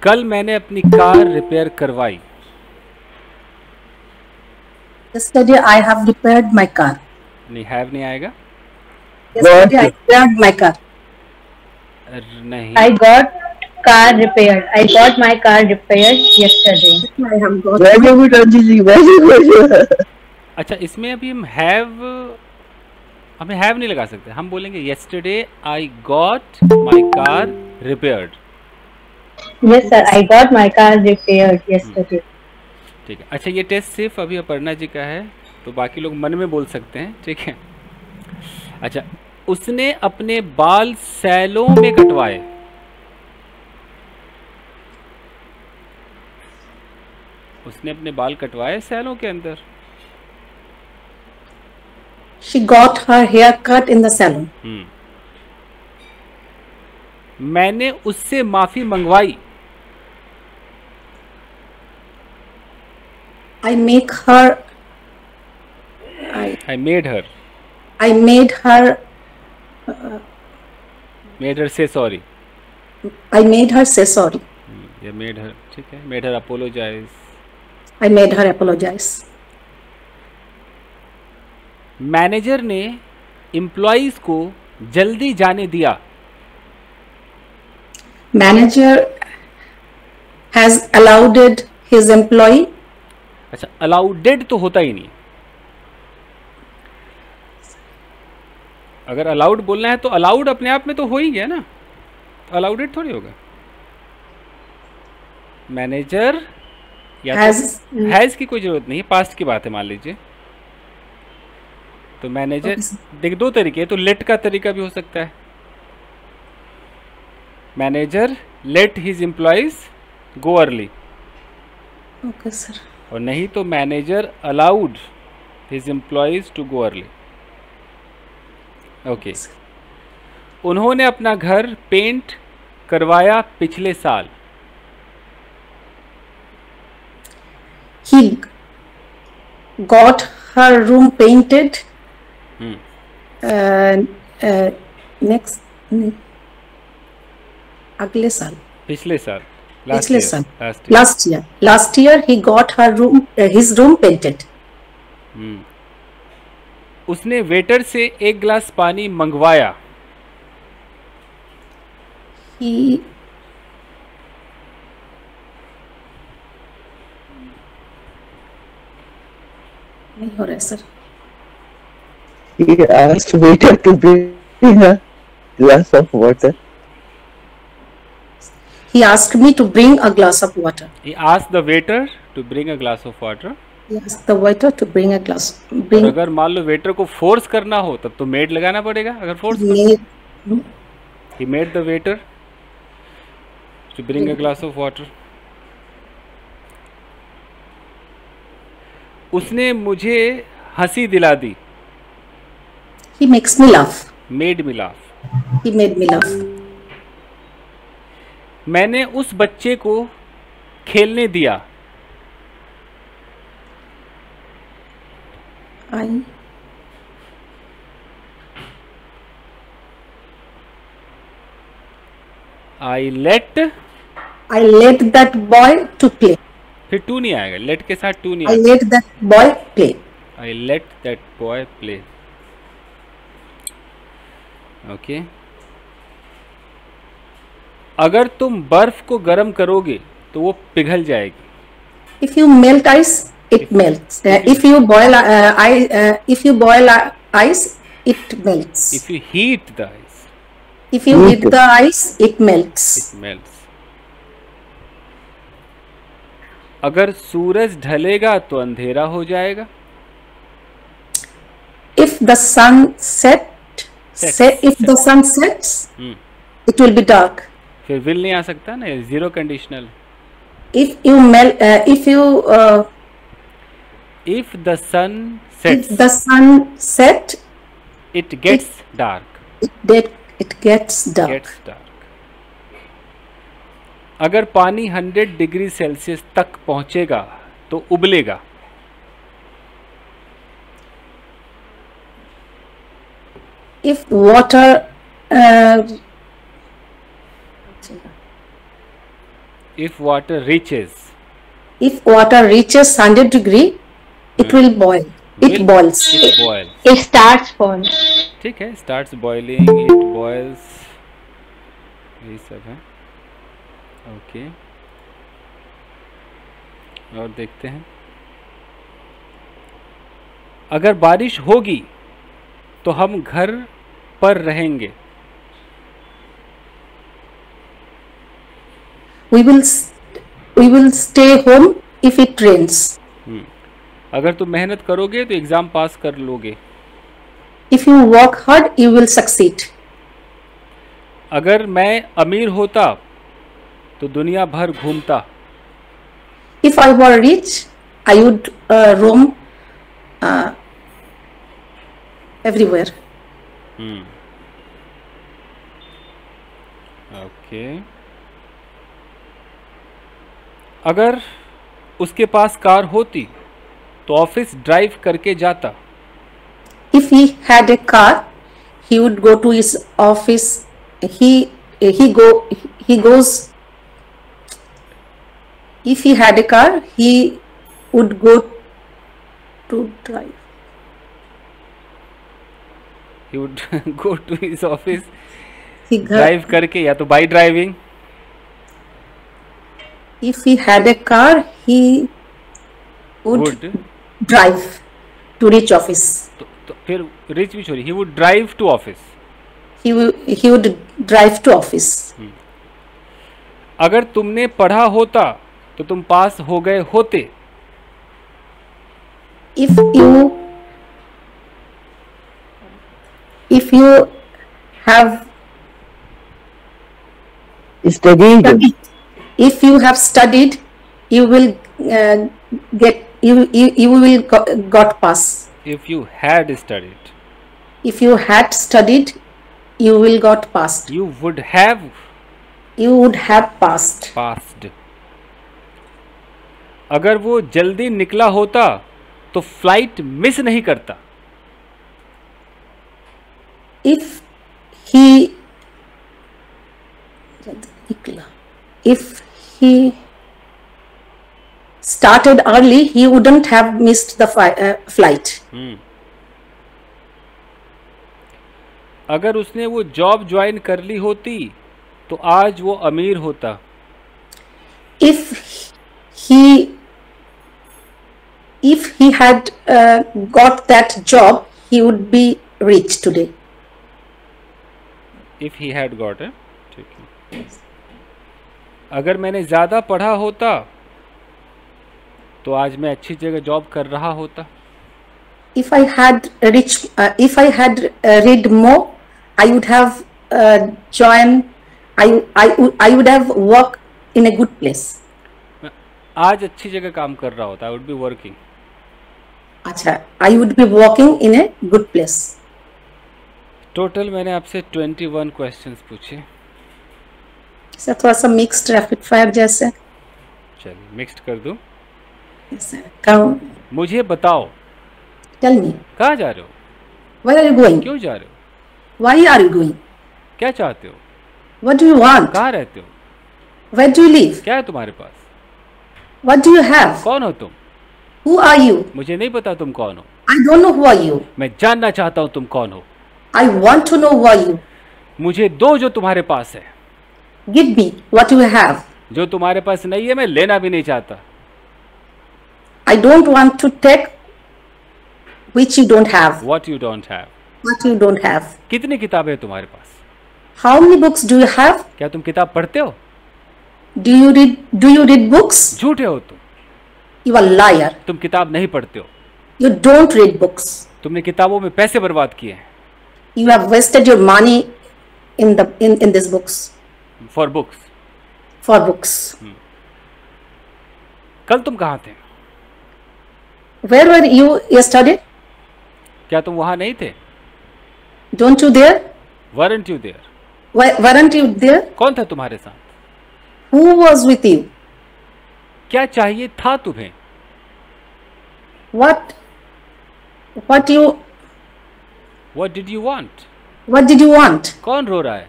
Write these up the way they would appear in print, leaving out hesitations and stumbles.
कल मैंने अपनी कार रिपेयर करवाई। Yesterday I have repaired my car. नहीं, हैव नहीं आएगा। Yesterday I repaired my car. नहीं, I got car repaired. I got my car repaired yesterday. I have got Very good, Anjali. Very good. अच्छा, इसमें अभी हम have नहीं लगा सकते। हम बोलेंगे yesterday I got my car repaired. Yes, sir. I got my car repaired yesterday. ठीक है। अच्छा, ये टेस्ट सिर्फ अभी अपर्णा जी का है, तो बाकी लोग मन में बोल सकते हैं, ठीक है। अच्छा, उसने अपने बाल सैलों में कटवाए। उसने अपने बाल कटवाए सैलों के अंदर। She got her hair cut in the salon. मैंने उससे माफी मंगवाई। I make her. I made her. I made her. Made her say sorry. I made her say sorry. ये made her, ठीक है। Made her apologize. I made her apologize. Manager ने employees को जल्दी जाने दिया। Manager has allowed his employee. अच्छा, allowed तो होता ही नहीं। अगर अलाउड बोलना है तो अलाउड अपने आप में तो हो ही गया ना, अलाउडेड थोड़ी होगा। मैनेजर या हैज की कोई जरूरत नहीं है, पास्ट की बात है मान लीजिए। तो मैनेजर देख, दो तरीके, तो लेट का तरीका भी हो सकता है। Manager let his employees go early. Okay, sir. और नहीं तो manager allowed his employees to go early. Okay. उन्होंने अपना घर पेंट करवाया पिछले साल। He got her room painted. Next. अगले साल. पिछले साल। पिछले साल. Last year he got her room, his room painted. उसने वेटर से एक गिलास पानी मंगवाया। He नहीं हो रहा है sir. He asked waiter to bring a glass of water. He asked me to bring a glass of water. He asked the waiter to bring a glass of water. He asked the waiter to bring a glass. और अगर मान लो waiter को force करना हो तब तो made लगाना पड़ेगा। अगर force He made the waiter to bring a glass of water. उसने मुझे हंसी दिला दी। He makes me laugh. Made me laugh. He made me laugh. मैंने उस बच्चे को खेलने दिया। I let that boy to play. फिर टू नहीं आएगा, लेट के साथ टू नहीं I आएगा। let that boy play. I let that boy play. Okay. अगर तुम बर्फ को गर्म करोगे तो वो पिघल जाएगी। If you melt ice, it melts. If you boil ice, it melts. If you heat the ice, If you heat the ice, it melts. it melts. अगर सूरज ढलेगा तो अंधेरा हो जाएगा। If the sun sets, it will be dark. फिर will नहीं आ सकता ना, zero conditional. If the sun sets, it gets dark. It gets dark. अगर पानी 100 डिग्री सेल्सियस तक पहुंचेगा तो उबलेगा। If water If water reaches. If water reaches 100 degree, it will boil. It boils. It boils. It starts boiling. ठीक है, starts boiling, it boils, यही सब है. ओके, और देखते हैं. अगर बारिश होगी तो हम घर पर रहेंगे. We will stay home if it rains. अगर तुम मेहनत करोगे तो एग्जाम पास कर लोगे. If you work hard, you will succeed. अगर मैं अमीर होता तो दुनिया भर घूमता. If I were rich, I would roam everywhere. Okay. अगर उसके पास कार होती तो ऑफिस ड्राइव करके जाता. If he had a car, he would go to his office. He goes. If he had a car, he would go to drive. He would go to his office He drive करके, या तो by driving. If he had a car, he would drive to reach office. तो फिर रिच भी छोड़ी. He would drive to office. He would drive to office. अगर तुमने पढ़ा होता तो तुम पास हो गए होते. If you have Studied. if you have studied, you will got pass. If you had studied. If you had studied, you will got passed. You would have passed. passed. अगर वो जल्दी निकला होता तो फ्लाइट मिस नहीं करता. If he started early, he wouldn't have missed the flight. अगर उसने वो जॉब ज्वाइन कर ली होती तो आज वो अमीर होता. If he had got that job, he would be rich today. If he had got it. ठीक है. अगर मैंने ज़्यादा पढ़ा होता तो आज मैं अच्छी जगह जॉब कर रहा होता. If I had read more, I would have joined. I would have worked in a good place. मैं आज अच्छी जगह काम कर रहा होता. I would be working. अच्छा, I would be working in a good place. Total मैंने आपसे 21 क्वेश्चंस पूछे. सर थोड़ा सा मिक्स्ड रैपिड फायर जैसे. चलिए मिक्स्ड कर दूं. मुझे बताओ. Tell me. कहाँ जा रहे हो? Where are you going? क्यों जा रहे हो? Why are you going? क्या चाहते हो? What do you want? कहाँ रहते हो? Where do you live? क्या है तुम्हारे पास? What do you have? कौन हो तुम? Who are you? मुझे नहीं पता तुम कौन हो. I don't know who are you. मैं जानना चाहता हूँ तुम कौन हो. I want to know who are you. मुझे दो जो तुम्हारे पास है. Give me what you have. जो तुम्हारे पास नहीं है मैं लेना भी नहीं चाहता. I don't want to take which you don't have. What you don't have. What you don't have. कितनी किताबें है तुम्हारे पास? How many books do you have? क्या तुम किताब पढ़ते हो? Do you read books? झूठे हो तुम. You are liar. तुम किताब नहीं पढ़ते हो. You don't read books. तुमने किताबों में पैसे बर्बाद किए हैं. You have wasted your money in these books. For books. For books. कल तुम कहाँ थे? Where were you yesterday? क्या तुम वहां नहीं थे? Don't you there? Weren't you there? Weren't you there? कौन था तुम्हारे साथ? Who was with you? क्या चाहिए था तुम्हें? What did you want? What did you want? कौन रो रहा है?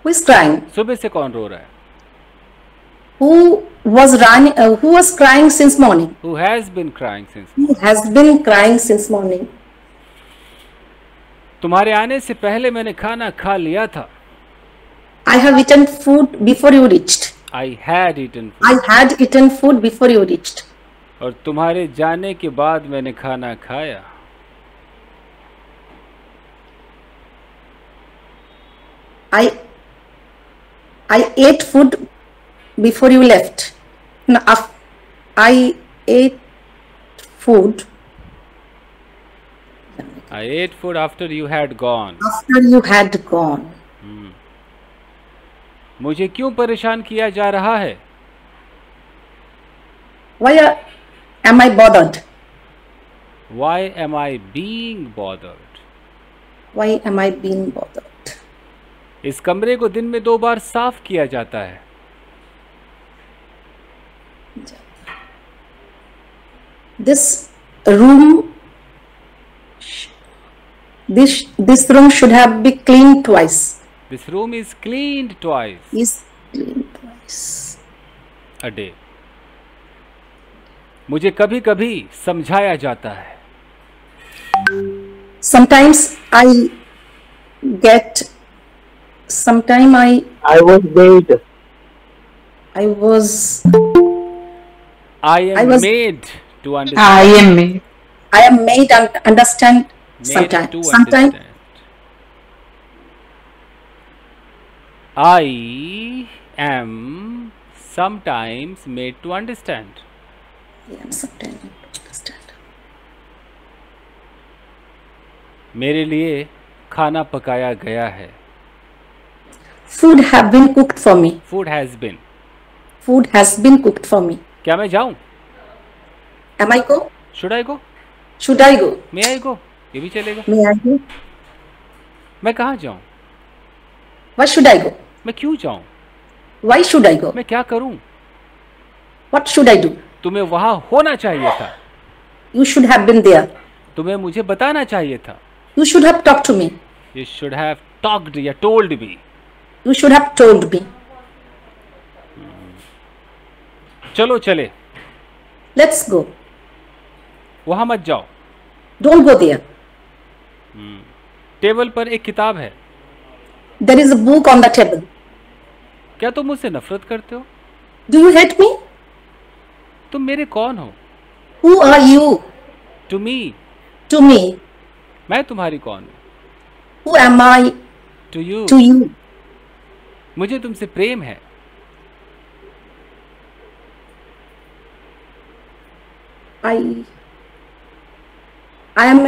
Who is crying? सुबह से कौन रो रहा है? who who was crying since morning? Who has been crying since? Who has been crying since morning? तुम्हारे आने से पहले मैंने खाना खा लिया था. I have eaten food before you reached. I had eaten food. I had eaten food before you reached. और तुम्हारे जाने के बाद मैंने खाना खाया. I ate food before you left. No, I ate food I ate food after you had gone. after you had gone. मुझे क्यों परेशान किया जा रहा है? Why am I bothered? Why am I being bothered? Why am I being bothered? इस कमरे को दिन में 2 बार साफ किया जाता है. This room, this room should have been cleaned twice. This room is cleaned twice Is cleaned twice. a day. मुझे कभी कभी समझाया जाता है. Sometimes I get. Sometime I was made. I was. I am was- made to I understand. am me. I am made understand. Made Sometime. to Sometime. understand. I am sometimes made to understand. Yeah, sometime I understand. मेरे लिए खाना पकाया गया है. Food have been cooked for me. Food has been. Food has been cooked for me. क्या मैं जाऊं? Am I go? Should I go? Should I go? May I go? ये भी चलेगा. May I go? मैं कहाँ जाऊं? Why should I go? मैं क्यों जाऊं? Why should I go? मैं क्या करूं? What should I do? तुम्हें वहां होना चाहिए था. You should have been there. तुम्हें मुझे बताना चाहिए था. You should have talked to me. You should have talked या told me. You should have told me. चलो चले. Let's go. वहां मत जाओ. Don't go there. टेबल पर एक किताब है. There is a book on the table. क्या तुम मुझसे नफरत करते हो? Do you hate me? तुम मेरे कौन हो? Who are you to me. to me? मैं तुम्हारी कौन हूँ? Who am I to you. to you? मुझे तुमसे प्रेम है. I am.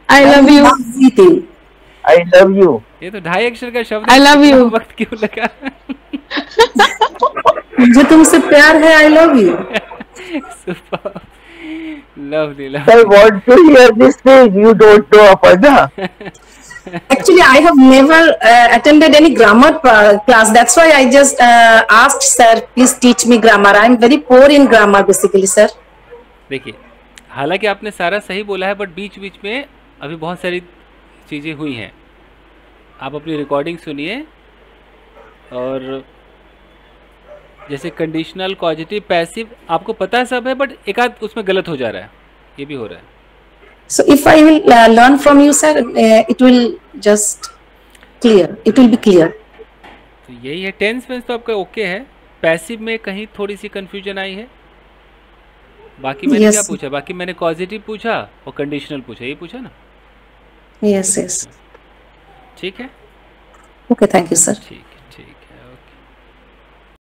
I love you. With you. I love you. ये तो 2.5 अक्षर का शब्द I है. love you. वक्त क्यों लगा? मुझे तुमसे प्यार है. I love you. Super. Lovely, I lovely. want to hear this thing. You don't know, Aparna. Actually, I have never attended any grammar class. That's why I just asked, sir, please teach me grammar. I'm very poor in grammar, basically, sir. देखिए, हालांकि आपने सारा सही बोला है, but बीच बीच में अभी बहुत सारी चीज़ें हुई हैं. आप अपनी रिकॉर्डिंग सुनिए. और जैसे कंडीशनल, कॉजेटिव, पैसिव आपको पता है सब है, बट एक आध उसमें गलत हो जा रहा है. ये भी हो रहा है. So if I will learn from you, sir, it will just clear. It will be clear. तो यही है. टेंस वेंस तो आपका ओके है. पैसिव में कहीं थोड़ी सी कंफ्यूजन आई है. बाकी मैंने Yes. क्या पूछा? बाकी मैंने कॉजेटिव पूछा और कंडीशनल पूछा. ये पूछा ना. Yes, yes. ठीक है. Okay, thank you, sir. ठीक.